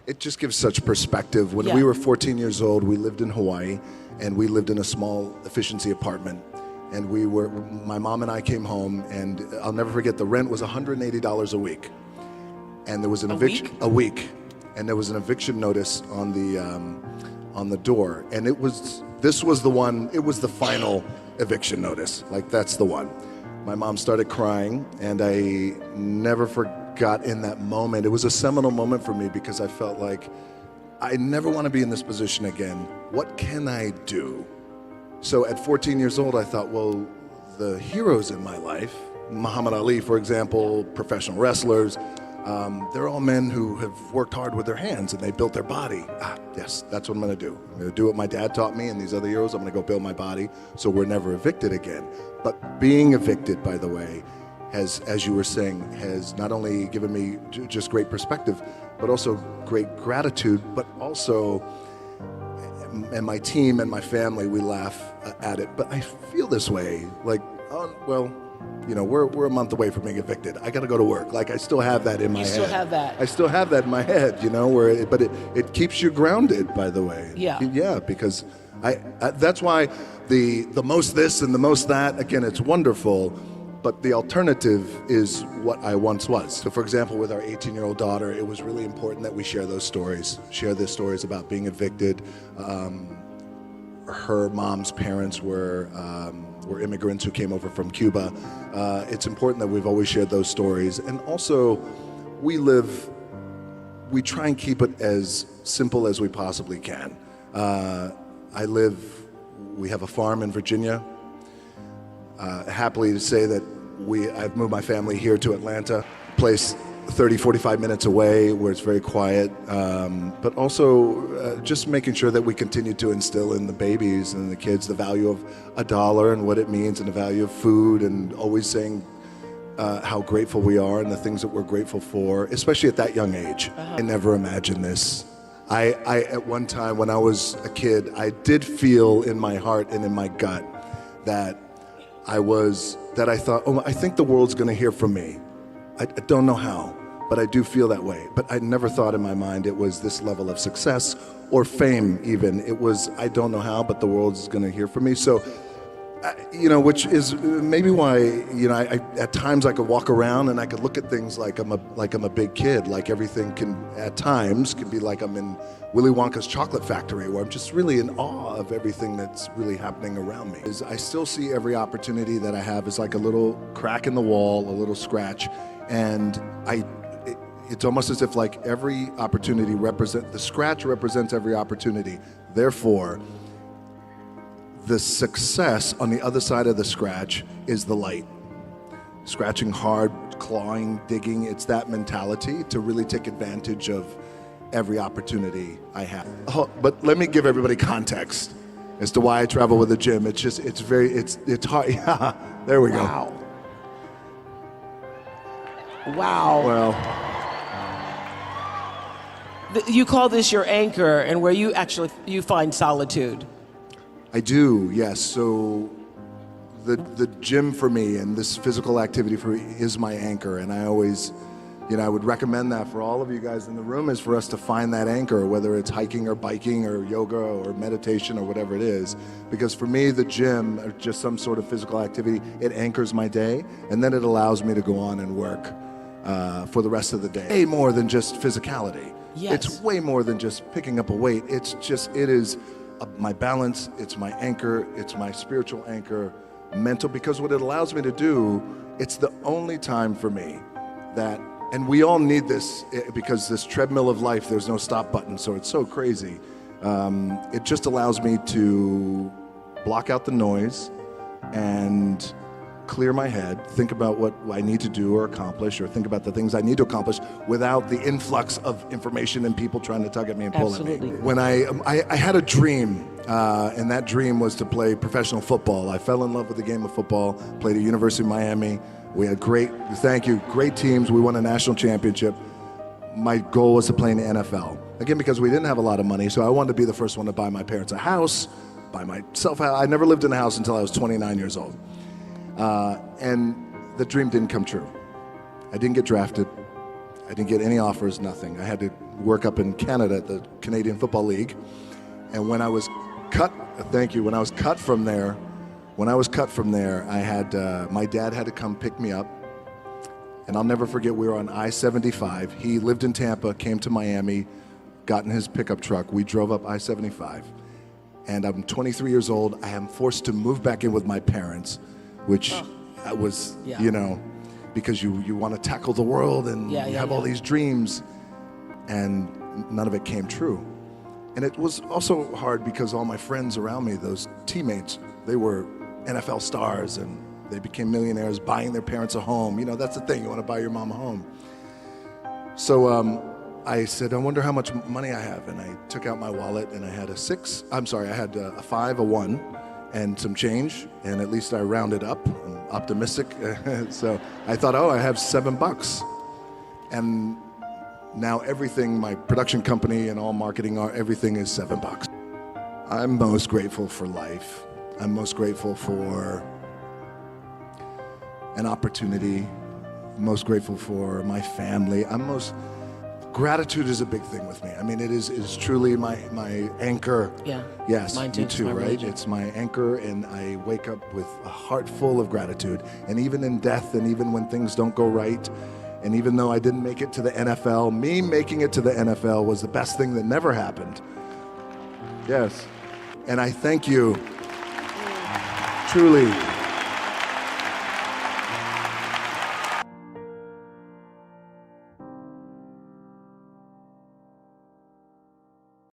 It just gives such perspective. When we were 14 years old, we lived in Hawaii, and we lived in a small efficiency apartment. And my mom and I came home, and I'll never forget, the rent was $180 a week. And there was an eviction a week, and there was an eviction notice on the door. And this was the one. It was the final eviction notice. Like, that's the one. My mom started crying, and I never forgot in that moment. It was a seminal moment for me because I felt like I never want to be in this position again. What can I do? So at 14 years old, I thought, well, the heroes in my life, Muhammad Ali, for example, professional wrestlers, they're all men who have worked hard with their hands and they built their body. Yes, that's what I'm going to do. I'm going to do what my dad taught me and these other heroes. I'm going to go build my body so we're never evicted again. But being evicted, by the way, has, as you were saying, has not only given me just great perspective, but also great gratitude, but also, and my team and my family, we laugh at it, but I feel this way, like, oh, well, you know, we're a month away from being evicted. I got to go to work. Like, I still have that in my head. You still have that. I still have that in my head, you know, but it keeps you grounded, by the way. Yeah. Yeah, because I that's why the most this and the most that, again, it's wonderful, but the alternative is what I once was. So, for example, with our 18-year-old daughter, it was really important that we share those stories, share the stories about being evicted. Her mom's parents were immigrants who came over from Cuba. It's important that we've always shared those stories. And also, we try and keep it as simple as we possibly can. We have a farm in Virginia. Happily to say that I've moved my family here to Atlanta, place 30, 45 minutes away where it's very quiet, but also just making sure that we continue to instill in the babies and the kids the value of $1 and what it means and the value of food, and always saying how grateful we are and the things that we're grateful for, especially at that young age. I never imagined this. I at one time when I was a kid, I did feel in my heart and in my gut that I thought, oh, I think the world's going to hear from me. I don't know how, but I do feel that way. But I never thought in my mind it was this level of success or fame even. It was, I don't know how, but the world's going to hear from me. So, you know, which is maybe why, you know, I at times I could walk around and I could look at things like I'm a big kid, like everything at times can be like I'm in Willy Wonka's chocolate factory, where I'm just really in awe of everything that's really happening around me. I still see every opportunity that I have as like a little crack in the wall, a little scratch, and it's almost as if like every opportunity the scratch represents every opportunity. Therefore, the success on the other side of the scratch is the light. Scratching hard, clawing, digging, it's that mentality to really take advantage of every opportunity I have. Oh, but let me give everybody context as to why I travel with the gym. It's hard. Yeah, there we go. Wow. Well, you call this your anchor, and where you find solitude. I do, yes. So the gym for me and this physical activity for me is my anchor, and I always, you know, I would recommend that for all of you guys in the room, is for us to find that anchor, whether it's hiking or biking or yoga or meditation or whatever it is. Because for me, the gym, or just some sort of physical activity, it anchors my day, and then it allows me to go on and work for the rest of the day. Way more than just physicality. Yes. It's way more than just picking up a weight. It is my balance, it's my anchor, it's my spiritual anchor, mental, because what it allows me to do, it's the only time for me that, and we all need this, because this treadmill of life, there's no stop button, so it's so crazy. It just allows me to block out the noise and clear my head, think about what I need to do or accomplish, or think about the things I need to accomplish without the influx of information and people trying to tug at me and pull at me. When I had a dream, and that dream was to play professional football. I fell in love with the game of football, played at University of Miami. We had great teams. We won a national championship. My goal was to play in the NFL. Again, because we didn't have a lot of money, so I wanted to be the first one to buy my parents a house, buy myself a house. I never lived in a house until I was 29 years old. And the dream didn't come true. I didn't get drafted. I didn't get any offers, nothing. I had to work up in Canada at the Canadian Football League. And when I was cut, when I was cut from there, I had, my dad had to come pick me up. And I'll never forget, we were on I-75. He lived in Tampa, came to Miami, got in his pickup truck. We drove up I-75. And I'm 23 years old. I am forced to move back in with my parents, which was, you know, because you want to tackle the world and you have all these dreams, and none of it came true. And it was also hard because all my friends around me, those teammates, they were NFL stars and they became millionaires buying their parents a home. You know, that's the thing, you want to buy your mom a home. So I said, I wonder how much money I have. And I took out my wallet and I had a 5, a 1, and some change. And at least I rounded up. I'm optimistic. So I thought, oh, I have $7. And now everything, my production company and all marketing, everything is $7. I'm most grateful for life. I'm most grateful for an opportunity. I'm most grateful for my family. Gratitude is a big thing with me. I mean, it is truly my anchor. Yeah. Yes, mine too. me too, right? It's my anchor, and I wake up with a heart full of gratitude. And even in death, and even when things don't go right, and even though I didn't make it to the NFL, me making it to the NFL was the best thing that never happened. Yes. And I thank you, truly.